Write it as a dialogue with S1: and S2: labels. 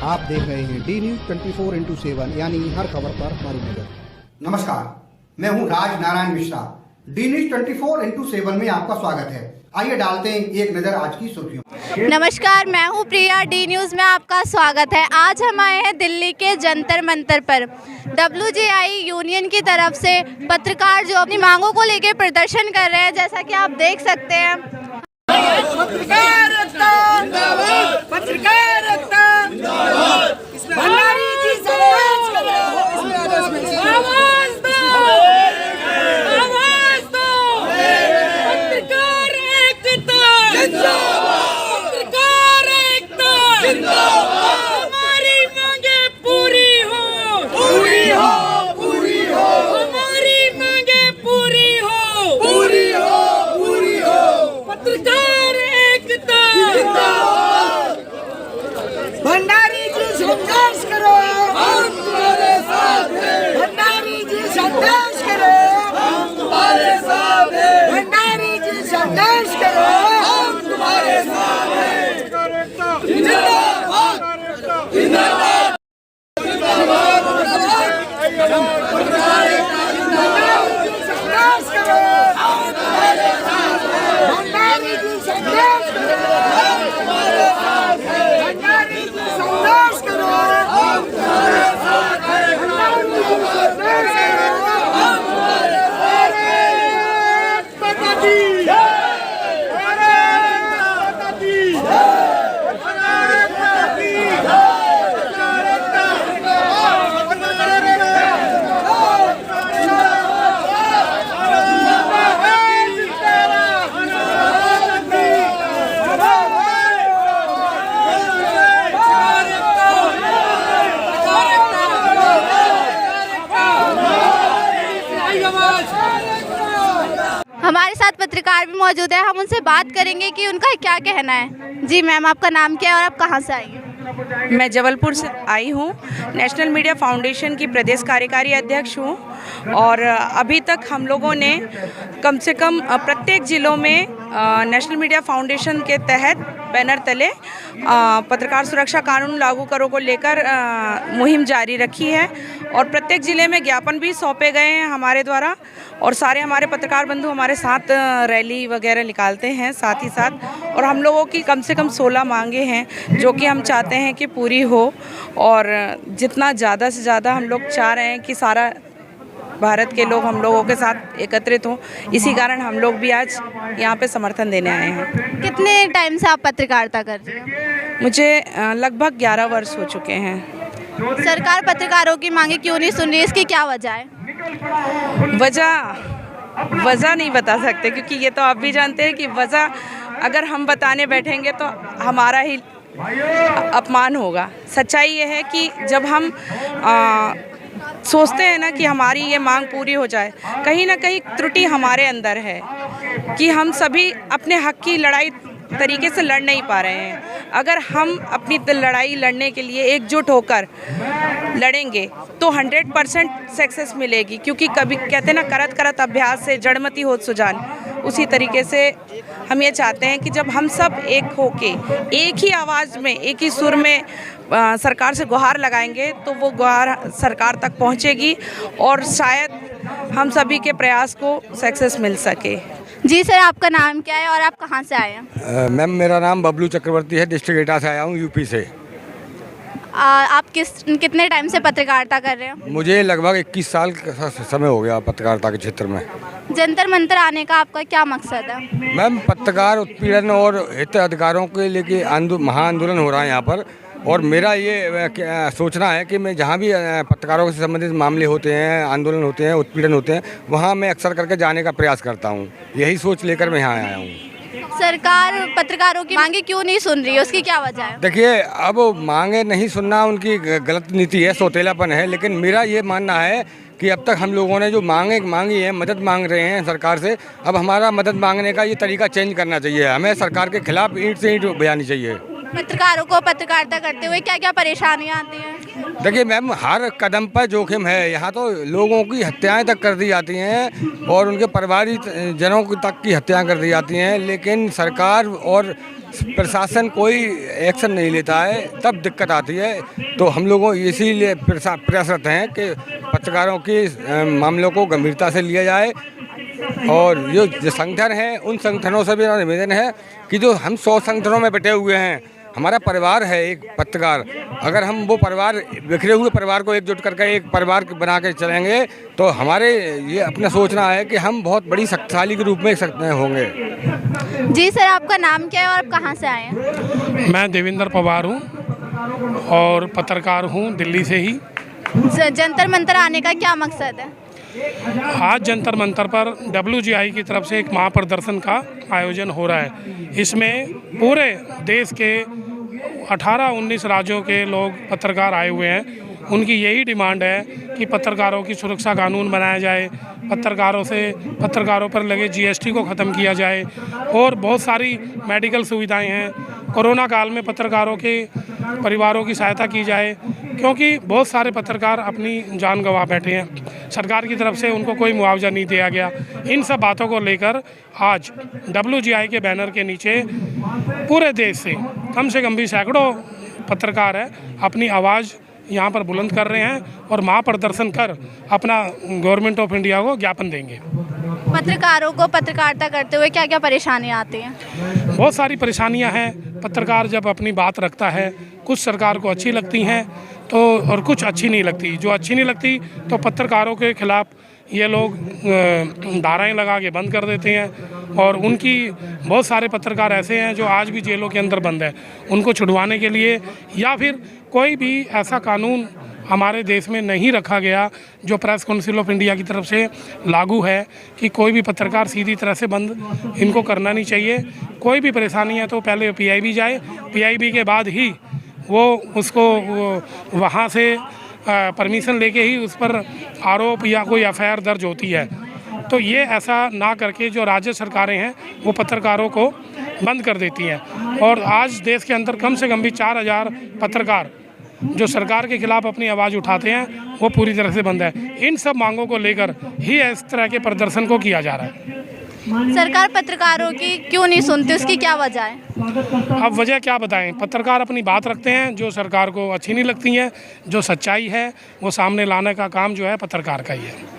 S1: आप देख रहे हैं डी न्यूज 24x7 यानी हर खबर पर हमारी नजर। नमस्कार, मैं हूं Raj Narayan Mishra. D news 24x7 में आपका स्वागत है। आइए डालते हैं एक नजर आज की सुर्खियों।
S2: नमस्कार, मैं हूं प्रिया। डी न्यूज़ में आपका स्वागत है। आज हम आए हैं दिल्ली के जंतर मंतर पर। WGI यूनियन की तरफ से पत्रकार जो अपनी मांगों को लेकर प्रदर्शन कर रहे हैं, जैसा कि आप देख सकते हैं।
S3: भंडारी जी संघर्ष करो, हम तुम्हारे साथ हैं। भंडारी जी संघर्ष करो, हम तुम्हारे साथ हैं। भंडारी जी संघर्ष करो, हम तुम्हारे साथ हैं। जिंदाबाद जिंदाबाद संघर्ष करो, हम तुम्हारे साथ हैं। भंडारी जी संघर्ष करो, हम तुम्हारे साथ हैं। भंडारी जी संघर्ष करो, हम तुम्हारे साथ हैं। भंडारी जी संघर्ष करो, हम तुम्हारे साथ हैं। माता दी जय, माता दी जय, माता दी जय।
S2: हमारे साथ पत्रकार भी मौजूद है। हम उनसे बात करेंगे कि उनका क्या कहना है। जी मैम, आपका नाम क्या है और आप कहाँ से आई हैं?
S4: मैं जबलपुर से आई हूँ। नेशनल मीडिया फाउंडेशन की प्रदेश कार्यकारी अध्यक्ष हूँ और अभी तक हम लोगों ने कम से कम प्रत्येक ज़िलों में नेशनल मीडिया फाउंडेशन के तहत बैनर तले पत्रकार सुरक्षा कानून लागू करो को लेकर मुहिम जारी रखी है और प्रत्येक ज़िले में ज्ञापन भी सौंपे गए हैं हमारे द्वारा और सारे हमारे पत्रकार बंधु हमारे साथ रैली वगैरह निकालते हैं साथ ही साथ। और हम लोगों की कम से कम 16 मांगे हैं जो कि हम चाहते हैं कि पूरी हो और जितना ज़्यादा से ज़्यादा हम लोग चाह रहे हैं कि सारा भारत के लोग हम लोगों के साथ एकत्रित हों। इसी कारण हम लोग भी आज यहाँ पे समर्थन देने आए हैं।
S2: कितने टाइम से आप पत्रकारिता कर रहे हैं?
S4: मुझे लगभग 11 वर्ष हो चुके हैं।
S2: सरकार पत्रकारों की मांगे क्यों नहीं सुन रही, इसकी क्या वजह है?
S4: वजह नहीं बता सकते क्योंकि ये तो आप भी जानते हैं कि वजह अगर हम बताने बैठेंगे तो हमारा ही अपमान होगा। सच्चाई ये है कि जब हम सोचते हैं ना कि हमारी ये मांग पूरी हो जाए, कहीं ना कहीं त्रुटि हमारे अंदर है कि हम सभी अपने हक की लड़ाई तरीके से लड़ नहीं पा रहे हैं। अगर हम अपनी लड़ाई लड़ने के लिए एकजुट होकर लड़ेंगे तो 100% सक्सेस मिलेगी क्योंकि कभी कहते हैं ना, करत करत अभ्यास से जड़मती होत सुजान। उसी तरीके से हम ये चाहते हैं कि जब हम सब एक होके एक ही आवाज़ में एक ही सुर में सरकार से गुहार लगाएंगे तो वो गुहार सरकार तक पहुंचेगी और शायद हम सभी के प्रयास को सक्सेस मिल सके।
S2: जी सर, आपका नाम क्या है और आप कहाँ से आए हैं?
S5: मैम, मेरा नाम बबलू चक्रवर्ती है। डिस्ट्रिक्ट एटा से आया हूँ, यूपी से।
S2: आप कितने टाइम से पत्रकारिता कर रहे हैं?
S5: मुझे लगभग 21 साल का समय हो गया पत्रकारिता के क्षेत्र में।
S2: जंतर मंतर आने का आपका क्या मकसद है?
S5: मैम, पत्रकार उत्पीड़न और हित अधिकारों के लेके महाआंदोलन हो रहा है यहाँ पर और मेरा ये सोचना है कि मैं जहाँ भी पत्रकारों से संबंधित मामले होते हैं, आंदोलन होते हैं, उत्पीड़न होते हैं, वहाँ मैं अक्सर करके जाने का प्रयास करता हूँ। यही सोच लेकर मैं यहाँ आया हूँ।
S2: सरकार पत्रकारों की मांगे क्यों नहीं सुन रही है, उसकी क्या वजह है?
S5: देखिए, अब मांगे नहीं सुनना उनकी गलत नीति है, सौतेलापन है, लेकिन मेरा ये मानना है कि अब तक हम लोगों ने जो मांगी है, मदद मांग रहे हैं सरकार से, अब हमारा मदद मांगने का ये तरीका चेंज करना चाहिए। हमें सरकार के खिलाफ ईंट से ईंट बजानी चाहिए।
S2: पत्रकारों को पत्रकारिता करते हुए क्या क्या परेशानियां आती हैं?
S5: देखिए मैम, हर कदम पर जोखिम है। यहाँ तो लोगों की हत्याएं तक कर दी जाती हैं और उनके परिवारिक जनों की तक की हत्याएं कर दी जाती हैं, लेकिन सरकार और प्रशासन कोई एक्शन नहीं लेता है तब दिक्कत आती है। तो हम लोगों इसीलिए प्रयासरत हैं कि पत्रकारों के मामलों को गंभीरता से लिया जाए। और जो संगठन हैं उन संगठनों से भी निवेदन है कि जो हम 100 संगठनों में बटे हुए हैं, हमारा परिवार है एक पत्रकार, अगर हम वो परिवार बिखरे हुए परिवार को एकजुट करके एक परिवार बना के चलेंगे तो हमारे ये अपना सोचना है कि हम बहुत बड़ी शक्तिशाली के रूप में होंगे।
S2: जी सर, आपका नाम क्या है और आप कहाँ से आए हैं?
S6: मैं देवेंद्र पवार हूँ और पत्रकार हूँ दिल्ली से ही।
S2: जंतर मंतर आने का क्या मकसद है?
S6: आज जंतर मंतर पर WGI की तरफ से एक महाप्रदर्शन का आयोजन हो रहा है। इसमें पूरे देश के 18-19 राज्यों के लोग पत्रकार आए हुए हैं। उनकी यही डिमांड है कि पत्रकारों की सुरक्षा कानून बनाया जाए, पत्रकारों पर लगे GST को ख़त्म किया जाए और बहुत सारी मेडिकल सुविधाएं हैं। कोरोना काल में पत्रकारों के परिवारों की सहायता की जाए, क्योंकि बहुत सारे पत्रकार अपनी जान गंवा बैठे हैं। सरकार की तरफ से उनको कोई मुआवजा नहीं दिया गया। इन सब बातों को लेकर आज WGI के बैनर के नीचे पूरे देश से कम भी सैकड़ों पत्रकार है अपनी आवाज़ यहाँ पर बुलंद कर रहे हैं और महाप्रदर्शन कर अपना गवर्नमेंट ऑफ इंडिया को ज्ञापन देंगे।
S2: पत्रकारों को पत्रकारिता करते हुए क्या क्या परेशानियाँ आती हैं?
S6: बहुत सारी परेशानियां हैं। पत्रकार जब अपनी बात रखता है, कुछ सरकार को अच्छी लगती हैं तो और कुछ अच्छी नहीं लगती। जो अच्छी नहीं लगती तो पत्रकारों के खिलाफ ये लोग धाराएं लगा के बंद कर देते हैं। और उनकी बहुत सारे पत्रकार ऐसे हैं जो आज भी जेलों के अंदर बंद है। उनको छुड़वाने के लिए या फिर कोई भी ऐसा कानून हमारे देश में नहीं रखा गया जो प्रेस काउंसिल ऑफ इंडिया की तरफ से लागू है कि कोई भी पत्रकार सीधी तरह से बंद इनको करना नहीं चाहिए। कोई भी परेशानी है तो पहले PIB जाए, PIB के बाद ही वो उसको वहाँ से परमिशन लेके ही उस पर आरोप या कोई FIR दर्ज होती है। तो ये ऐसा ना करके जो राज्य सरकारें हैं वो पत्रकारों को बंद कर देती हैं। और आज देश के अंदर कम से कम भी 4000 पत्रकार जो सरकार के खिलाफ अपनी आवाज़ उठाते हैं वो पूरी तरह से बंद है। इन सब मांगों को लेकर ही इस तरह के प्रदर्शन को किया जा रहा है।
S2: सरकार पत्रकारों की क्यों नहीं सुनती, उसकी क्या वजह है?
S6: अब वजह क्या बताएं, पत्रकार अपनी बात रखते हैं जो सरकार को अच्छी नहीं लगती हैं। जो सच्चाई है वो सामने लाने का काम जो है पत्रकार का ही है।